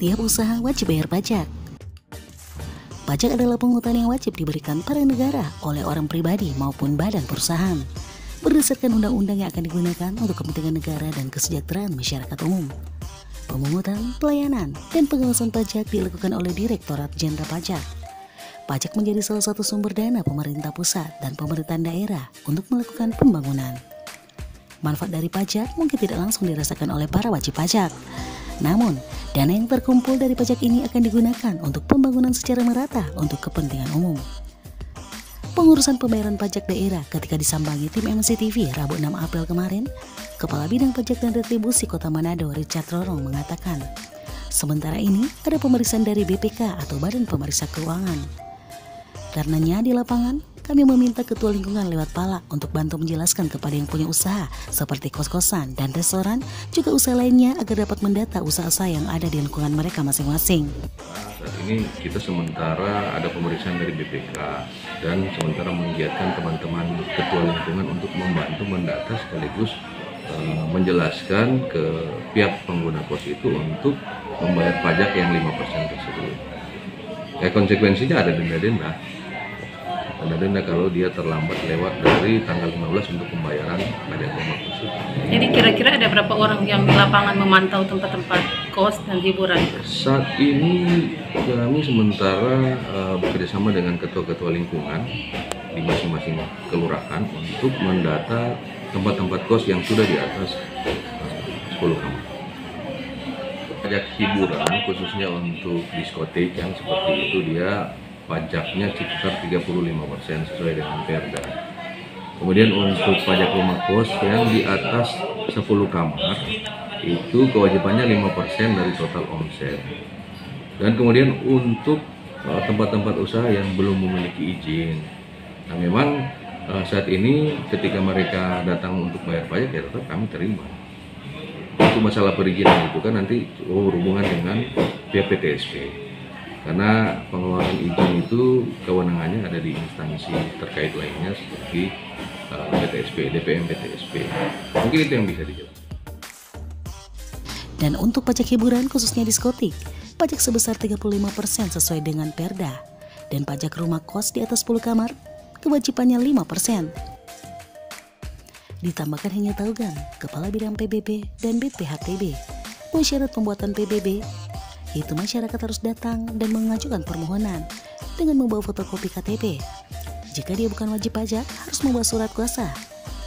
Setiap usaha wajib bayar pajak. Pajak adalah pungutan yang wajib diberikan pada negara oleh orang pribadi maupun badan perusahaan berdasarkan undang-undang yang akan digunakan untuk kepentingan negara dan kesejahteraan masyarakat umum. Pemungutan, pelayanan, dan pengawasan pajak dilakukan oleh Direktorat Jenderal Pajak. Pajak menjadi salah satu sumber dana pemerintah pusat dan pemerintahan daerah untuk melakukan pembangunan. Manfaat dari pajak mungkin tidak langsung dirasakan oleh para wajib pajak. Namun, dana yang terkumpul dari pajak ini akan digunakan untuk pembangunan secara merata untuk kepentingan umum. Pengurusan pembayaran pajak daerah ketika disambangi tim MNC TV Rabu 6 April kemarin, Kepala Bidang Pajak dan Retribusi Kota Manado Richard Rorong mengatakan, sementara ini ada pemeriksaan dari BPK atau Badan Pemeriksa Keuangan. Karenanya di lapangan, kami meminta Ketua Lingkungan lewat Pala untuk bantu menjelaskan kepada yang punya usaha seperti kos-kosan dan restoran, juga usaha lainnya agar dapat mendata usaha-usaha yang ada di lingkungan mereka masing-masing. Saat ini kita sementara ada pemeriksaan dari BPK dan sementara menggiatkan teman-teman Ketua Lingkungan untuk membantu mendata sekaligus menjelaskan ke pihak pengguna kos itu untuk membayar pajak yang 5% tersebut. Konsekuensinya ada denda-denda. Denda kalau dia terlambat lewat dari tanggal 15 untuk pembayaran pajak rumah kos. Jadi kira-kira ada berapa orang yang di lapangan memantau tempat-tempat kos dan hiburan? Saat ini kami sementara bekerjasama dengan ketua-ketua lingkungan di masing-masing kelurahan untuk mendata tempat-tempat kos yang sudah di atas 10 kamar. Pajak hiburan khususnya untuk diskotik yang seperti itu dia pajaknya sekitar 35% sesuai dengan Perda. Kemudian untuk pajak rumah kos yang di atas 10 kamar itu kewajibannya 5% dari total omset. Dan kemudian untuk tempat-tempat usaha yang belum memiliki izin. Nah memang saat ini ketika mereka datang untuk bayar pajak ya tetap kami terima. Untuk masalah perizinan itu kan nanti berhubungan dengan pihak PTSP. Karena pengeluaran izin itu kewenangannya ada di instansi terkait lainnya seperti PTSP, DPM PTSP. Mungkin itu yang bisa dijelaskan. Dan untuk pajak hiburan khususnya diskotik, pajak sebesar 35% sesuai dengan Perda. Dan pajak rumah kos di atas 10 kamar, kewajibannya 5%. Ditambahkan hanya Taugan, Kepala Bidang PBB dan BPHTB, syarat pembuatan PBB, itu masyarakat harus datang dan mengajukan permohonan dengan membawa fotokopi KTP. Jika dia bukan wajib pajak, harus membawa surat kuasa.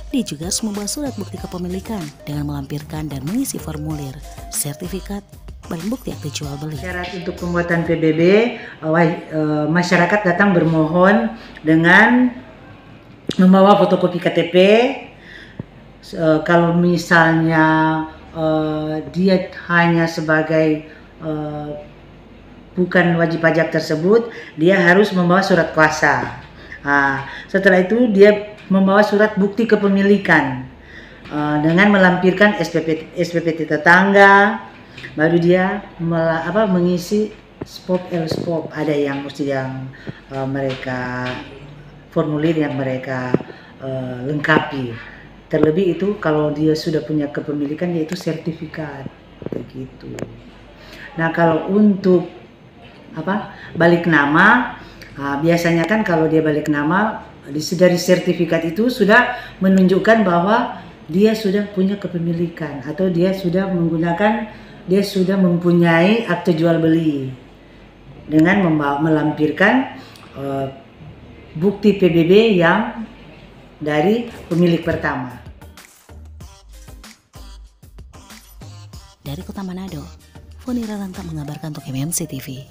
Dia juga harus membawa surat bukti kepemilikan dengan melampirkan dan mengisi formulir, sertifikat, barang bukti akte jual beli. Syarat untuk pembuatan PBB, masyarakat datang bermohon dengan membawa fotokopi KTP. Kalau misalnya dia hanya sebagai bukan wajib pajak tersebut, dia harus membawa surat kuasa. Setelah itu dia membawa surat bukti kepemilikan dengan melampirkan SPPT tetangga, baru dia mengisi SPOP. Ada yang mereka formulir yang mereka lengkapi. Terlebih itu kalau dia sudah punya kepemilikan yaitu sertifikat begitu. Nah kalau untuk balik nama, biasanya kan kalau dia balik nama dari sertifikat itu sudah menunjukkan bahwa dia sudah punya kepemilikan atau dia sudah mempunyai akte jual beli dengan melampirkan bukti PBB yang dari pemilik pertama. Dari Kota Manado, Foni Raranta mengabarkan untuk MNC TV.